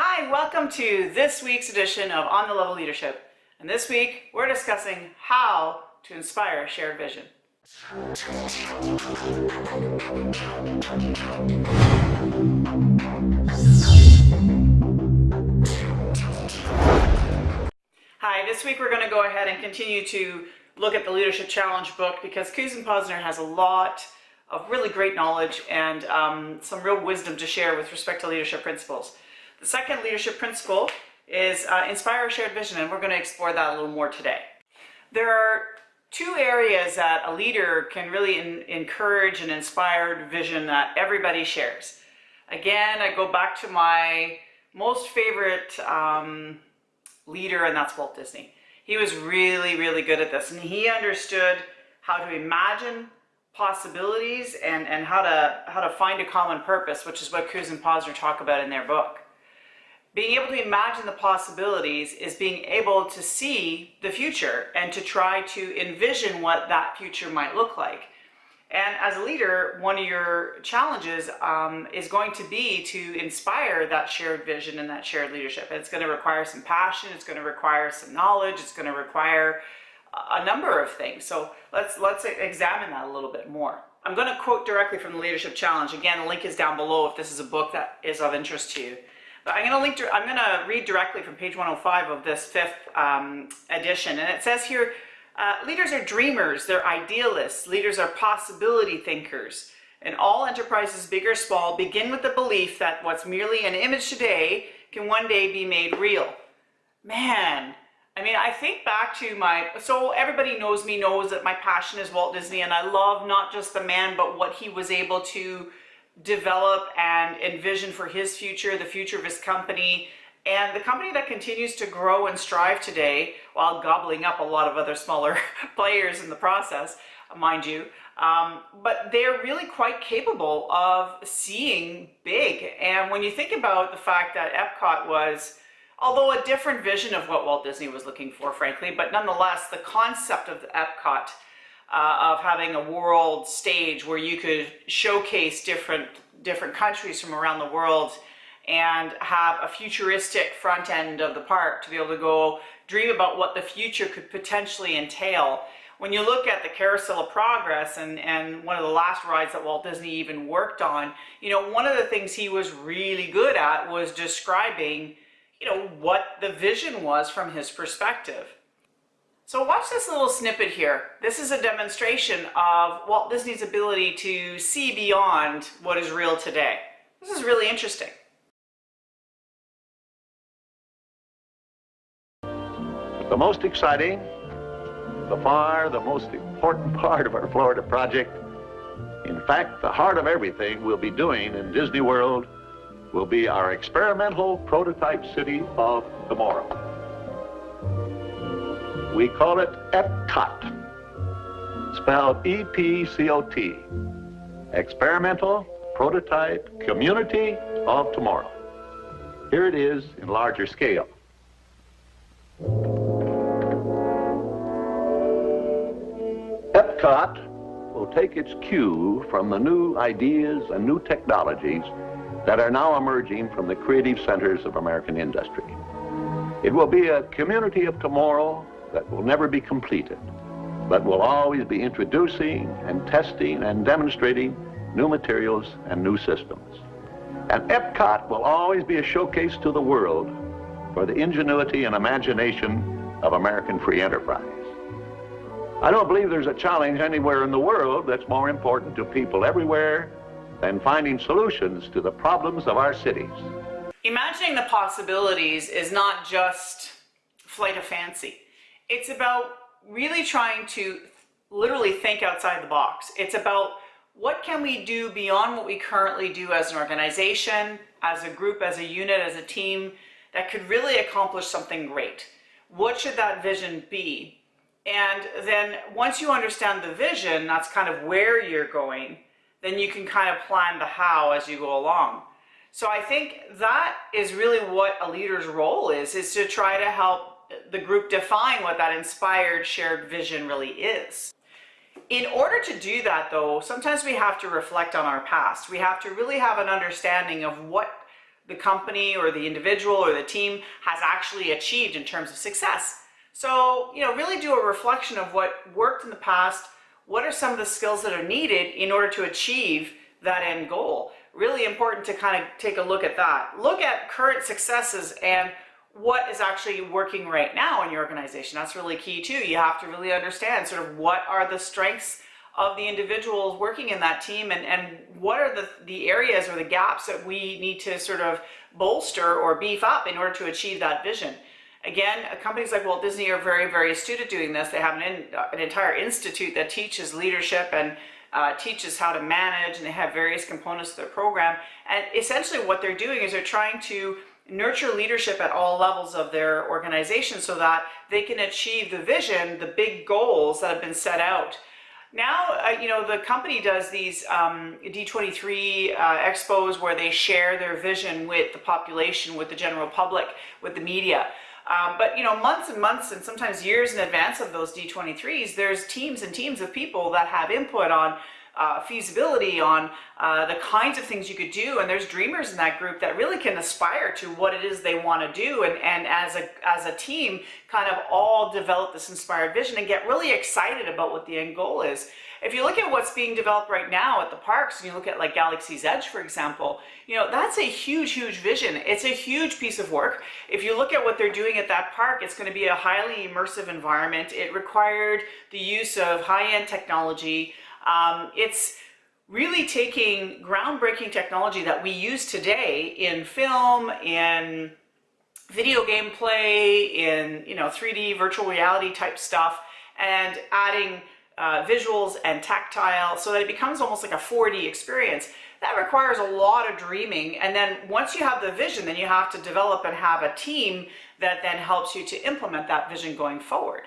Hi, welcome to this week's edition of On the Level Leadership. And this week, we're discussing how to inspire shared vision. Hi, this week we're going to go ahead and continue to look at the Leadership Challenge book because Kuzen Posner has a lot of really great knowledge and some real wisdom to share with respect to leadership principles. The second leadership principle is inspire a shared vision, and we're going to explore that a little more today. There are two areas that a leader can really encourage an inspired vision that everybody shares. Again, I go back to my most favorite leader, and that's Walt Disney. He was really, really good at this, and he understood how to imagine possibilities and how to find a common purpose, which is what Kuzen Posner talk about in their book. Being able to imagine the possibilities is being able to see the future and to try to envision what that future might look like. And as a leader, one of your challenges is going to be to inspire that shared vision and that shared leadership. And it's going to require some passion, it's going to require some knowledge, it's going to require a number of things. So let's examine that a little bit more. I'm going to quote directly from the Leadership Challenge. Again, the link is down below if this is a book that is of interest to you. But I'm going to read directly from page 105 of this fifth edition. And it says here, leaders are dreamers, they're idealists, leaders are possibility thinkers. And all enterprises, big or small, begin with the belief that what's merely an image today can one day be made real. Man, I mean, I think back to so everybody knows me, knows that my passion is Walt Disney, and I love not just the man, but what he was able to develop and envision for his future, the future of his company, and the company that continues to grow and strive today while gobbling up a lot of other smaller players in the process, mind you. But they're really quite capable of seeing big. And when you think about the fact that EPCOT was, although a different vision of what Walt Disney was looking for, frankly, but nonetheless, the concept of the EPCOT of having a world stage where you could showcase different countries from around the world and have a futuristic front end of the park to be able to go dream about what the future could potentially entail. When you look at the Carousel of Progress and one of the last rides that Walt Disney even worked on, one of the things he was really good at was describing, what the vision was from his perspective. So watch this little snippet here. This is a demonstration of Walt Disney's ability to see beyond what is real today. This is really interesting. The most exciting, the most important part of our Florida project, in fact, the heart of everything we'll be doing in Disney World, will be our experimental prototype city of tomorrow. We call it EPCOT, spelled E-P-C-O-T, Experimental Prototype Community of Tomorrow. Here it is in larger scale. EPCOT will take its cue from the new ideas and new technologies that are now emerging from the creative centers of American industry. It will be a community of tomorrow that will never be completed, but will always be introducing and testing and demonstrating new materials and new systems. And EPCOT will always be a showcase to the world for the ingenuity and imagination of American free enterprise. I don't believe there's a challenge anywhere in the world that's more important to people everywhere than finding solutions to the problems of our cities. Imagining the possibilities is not just flight of fancy. It's about really trying to literally think outside the box. It's about what can we do beyond what we currently do as an organization, as a group, as a unit, as a team that could really accomplish something great. What should that vision be? And then once you understand the vision, that's kind of where you're going, then you can kind of plan the how as you go along. So I think that is really what a leader's role is to try to help the group define what that inspired shared vision really is. In order to do that, though, sometimes we have to reflect on our past. We have to really have an understanding of what the company or the individual or the team has actually achieved in terms of success. So, really do a reflection of what worked in the past. What are some of the skills that are needed in order to achieve that end goal? Really important to kind of take a look at that. Look at current successes and what is actually working right now in your organization. That's really key too. You have to really understand sort of what are the strengths of the individuals working in that team, and what are the areas or the gaps that we need to sort of bolster or beef up in order to achieve that vision. Again, companies like Walt Disney are very, very astute at doing this. They have an entire institute that teaches leadership and teaches how to manage, and they have various components of their program. And essentially what they're doing is they're trying to nurture leadership at all levels of their organization so that they can achieve the vision, the big goals that have been set out. Now, the company does these D23 expos where they share their vision with the population, with the general public, with the media. But months and months and sometimes years in advance of those D23s, there's teams and teams of people that have input on feasibility, on the kinds of things you could do, and there's dreamers in that group that really can aspire to what it is they want to do, and as a team kind of all develop this inspired vision and get really excited about what the end goal is. If you look at what's being developed right now at the parks, and you look at like Galaxy's Edge, for example, that's a huge, huge vision. It's a huge piece of work. If you look at what they're doing at that park, it's going to be a highly immersive environment. It required the use of high-end technology. It's really taking groundbreaking technology that we use today in film, in video game play, in 3D virtual reality type stuff, and adding visuals and tactile so that it becomes almost like a 4D experience. That requires a lot of dreaming, and then once you have the vision, then you have to develop and have a team that then helps you to implement that vision going forward.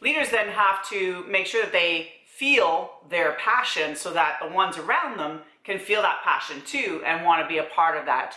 Leaders then have to make sure that they feel their passion so that the ones around them can feel that passion too and want to be a part of that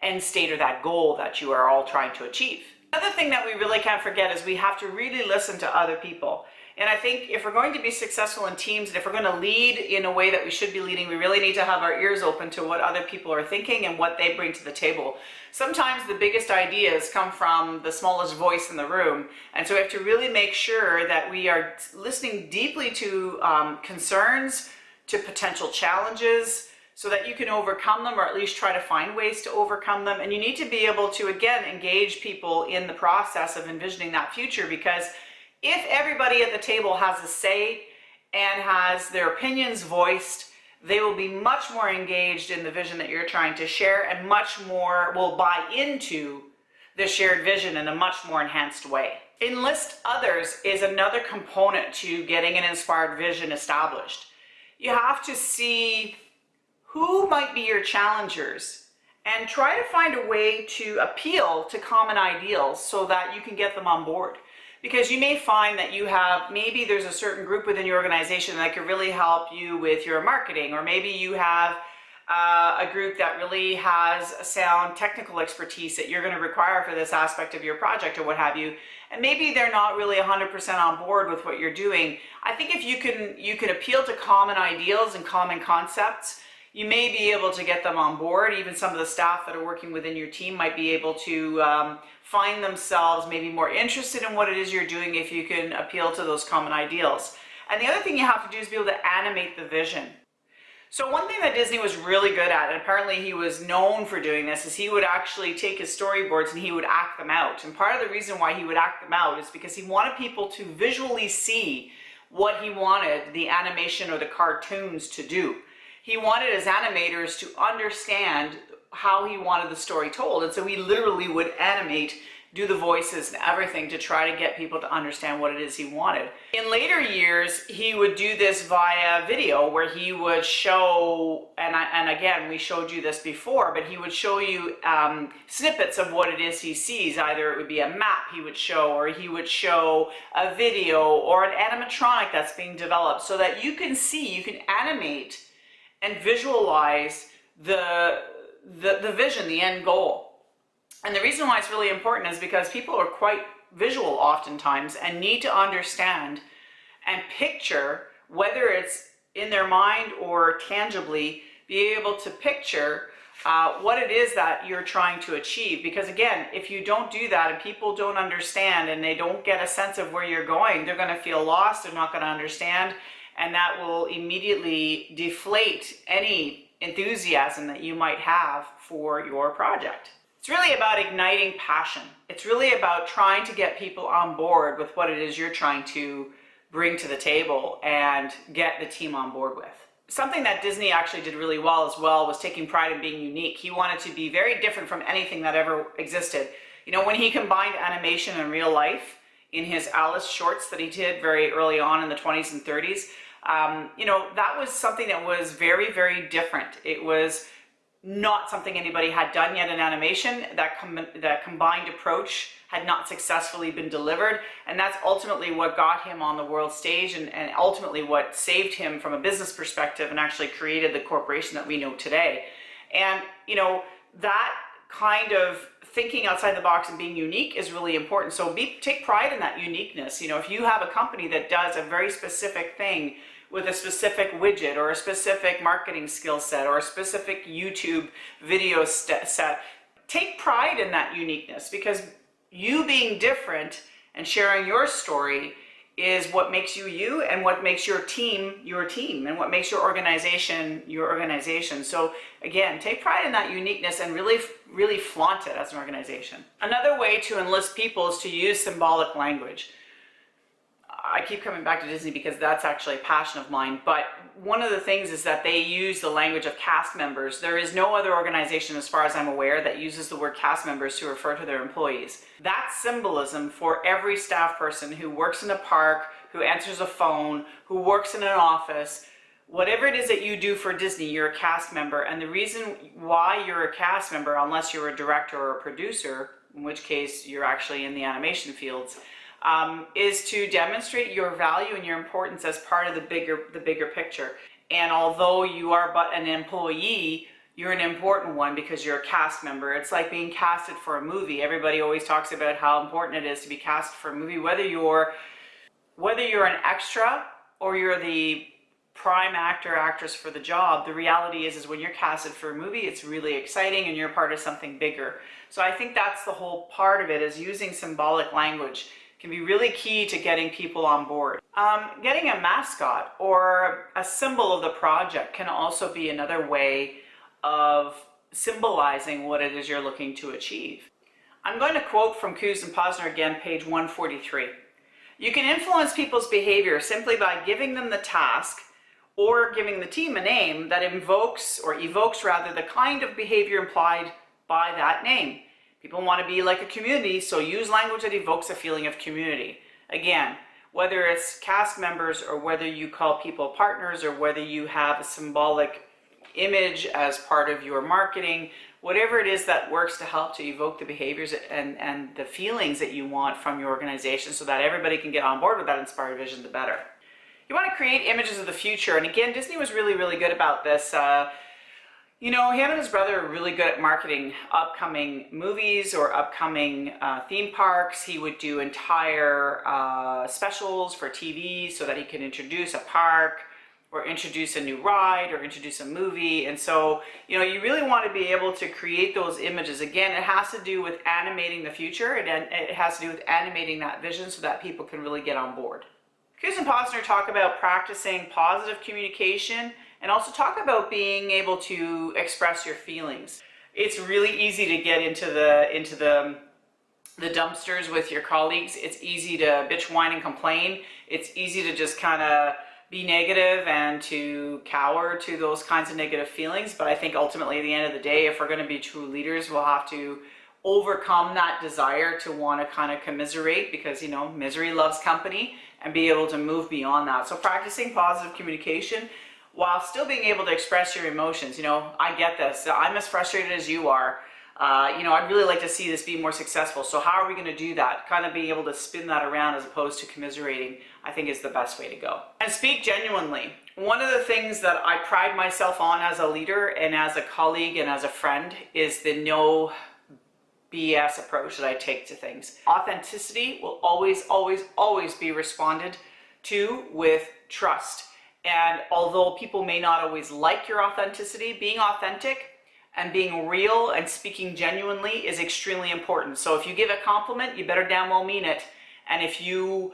end state or that goal that you are all trying to achieve. Another thing that we really can't forget is we have to really listen to other people. And I think if we're going to be successful in teams, and if we're going to lead in a way that we should be leading, we really need to have our ears open to what other people are thinking and what they bring to the table. Sometimes the biggest ideas come from the smallest voice in the room. And so we have to really make sure that we are listening deeply to concerns, to potential challenges, so that you can overcome them, or at least try to find ways to overcome them. And you need to be able to, again, engage people in the process of envisioning that future, because if everybody at the table has a say and has their opinions voiced, they will be much more engaged in the vision that you're trying to share, and much more will buy into the shared vision in a much more enhanced way. Enlist Others is another component to getting an inspired vision established. You have to see who might be your challengers and try to find a way to appeal to common ideals so that you can get them on board. Because you may find that maybe there's a certain group within your organization that could really help you with your marketing, or maybe you have a group that really has a sound technical expertise that you're going to require for this aspect of your project or what have you, and maybe they're not really 100% on board with what you're doing. I think if you can appeal to common ideals and common concepts, you may be able to get them on board. Even some of the staff that are working within your team might be able to find themselves maybe more interested in what it is you're doing if you can appeal to those common ideals. And the other thing you have to do is be able to animate the vision. So one thing that Disney was really good at, and apparently he was known for doing this, is he would actually take his storyboards and he would act them out. And part of the reason why he would act them out is because he wanted people to visually see what he wanted the animation or the cartoons to do. He wanted his animators to understand how he wanted the story told. And so he literally would animate, do the voices and everything to try to get people to understand what it is he wanted. In later years, he would do this via video, where he would show, and again, we showed you this before, but he would show you snippets of what it is he sees. Either it would be a map he would show, or he would show a video or an animatronic that's being developed, so that you can see, you can animate and visualize the vision, the end goal. And the reason why it's really important is because people are quite visual oftentimes and need to understand and picture, whether it's in their mind or tangibly, be able to picture what it is that you're trying to achieve. Because again, if you don't do that and people don't understand and they don't get a sense of where you're going, they're going to feel lost, they're not going to understand, and that will immediately deflate any enthusiasm that you might have for your project. It's really about igniting passion. It's really about trying to get people on board with what it is you're trying to bring to the table and get the team on board with. Something that Disney actually did really well as well was taking pride in being unique. He wanted to be very different from anything that ever existed. You know, when he combined animation and real life in his Alice shorts that he did very early on in the 20s and 30s, you know, that was something that was very, very different. It was not something anybody had done yet in animation. That combined approach had not successfully been delivered, and that's ultimately what got him on the world stage and ultimately what saved him from a business perspective and actually created the corporation that we know today. And you know, that kind of thinking outside the box and being unique is really important. So take pride in that uniqueness. You know, if you have a company that does a very specific thing with a specific widget or a specific marketing skill set or a specific YouTube video set, take pride in that uniqueness, because you being different and sharing your story is what makes you you, and what makes your team, and what makes your organization, your organization. So again, take pride in that uniqueness and really flaunt it as an organization. Another way to enlist people is to use symbolic language. I keep coming back to Disney because that's actually a passion of mine, but one of the things is that they use the language of cast members. There is no other organization, as far as I'm aware, that uses the word cast members to refer to their employees. That symbolism for every staff person who works in a park, who answers a phone, who works in an office, whatever it is that you do for Disney, you're a cast member. And the reason why you're a cast member, unless you're a director or a producer, in which case you're actually in the animation fields, is to demonstrate your value and your importance as part of the bigger picture. And although you are but an employee, you're an important one because you're a cast member. It's like being casted for a movie. Everybody always talks about how important it is to be casted for a movie, whether you're an extra or you're the prime actor, actress for the job. The reality is when you're casted for a movie, it's really exciting and you're part of something bigger. So I think that's the whole part of it, is using symbolic language can be really key to getting people on board. Getting a mascot or a symbol of the project can also be another way of symbolizing what it is you're looking to achieve. I'm going to quote from Coos and Posner again, page 143. You can influence people's behavior simply by giving them the task or giving the team a name that evokes the kind of behavior implied by that name. People want to be like a community, so use language that evokes a feeling of community. Again, whether it's cast members or whether you call people partners or whether you have a symbolic image as part of your marketing, whatever it is that works to help to evoke the behaviors and the feelings that you want from your organization so that everybody can get on board with that inspired vision, the better. You want to create images of the future, and again, Disney was really, really good about this. You know, him and his brother are really good at marketing upcoming movies or upcoming theme parks. He would do entire specials for TV so that he can introduce a park or introduce a new ride or introduce a movie. And so, you know, you really want to be able to create those images. Again, it has to do with animating the future, and it has to do with animating that vision so that people can really get on board. Coos and Posner talk about practicing positive communication and also talk about being able to express your feelings. It's really easy to get into the dumpsters with your colleagues. It's easy to bitch, whine, and complain. It's easy to just kind of be negative and to cower to those kinds of negative feelings. But I think ultimately at the end of the day, if we're going to be true leaders, we'll have to overcome that desire to want to kind of commiserate, because, you know, misery loves company, and be able to move beyond that. So practicing positive communication while still being able to express your emotions. You know, I get this. I'm as frustrated as you are. You know, I'd really like to see this be more successful. So how are we going to do that? Kind of being able to spin that around as opposed to commiserating, I think, is the best way to go. And speak genuinely. One of the things that I pride myself on as a leader and as a colleague and as a friend is the no BS approach that I take to things. Authenticity will always, always, always be responded to with trust. And although people may not always like your authenticity, being authentic and being real and speaking genuinely is extremely important. So if you give a compliment, you better damn well mean it. And if you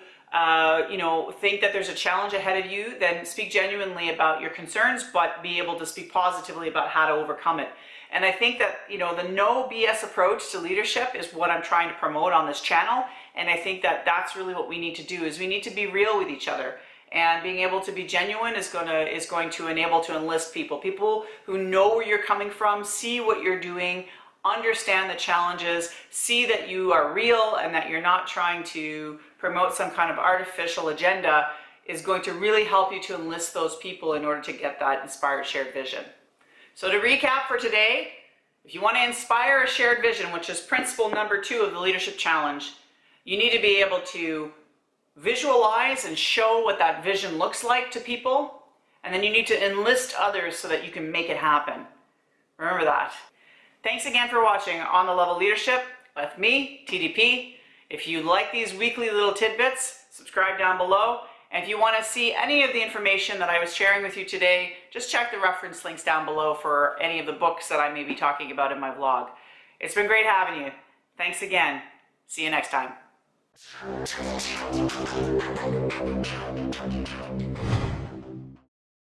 think that there's a challenge ahead of you, then speak genuinely about your concerns, but be able to speak positively about how to overcome it. And I think that, the no BS approach to leadership is what I'm trying to promote on this channel. And I think that that's really what we need to do, is we need to be real with each other. And being able to be genuine is going to enable to enlist people who know where you're coming from, see what you're doing, understand the challenges, see that you are real and that you're not trying to promote some kind of artificial agenda, is going to really help you to enlist those people in order to get that inspired shared vision. So to recap for today, if you want to inspire a shared vision, which is principle number 2 of the Leadership Challenge, you need to be able to visualize and show what that vision looks like to people, and then you need to enlist others so that you can make it happen. Remember that. Thanks again for watching On the Level Leadership with me, TDP. If you like these weekly little tidbits, subscribe down below. And if you want to see any of the information that I was sharing with you today, just check the reference links down below for any of the books that I may be talking about in my vlog. It's been great having you. Thanks again. See you next time.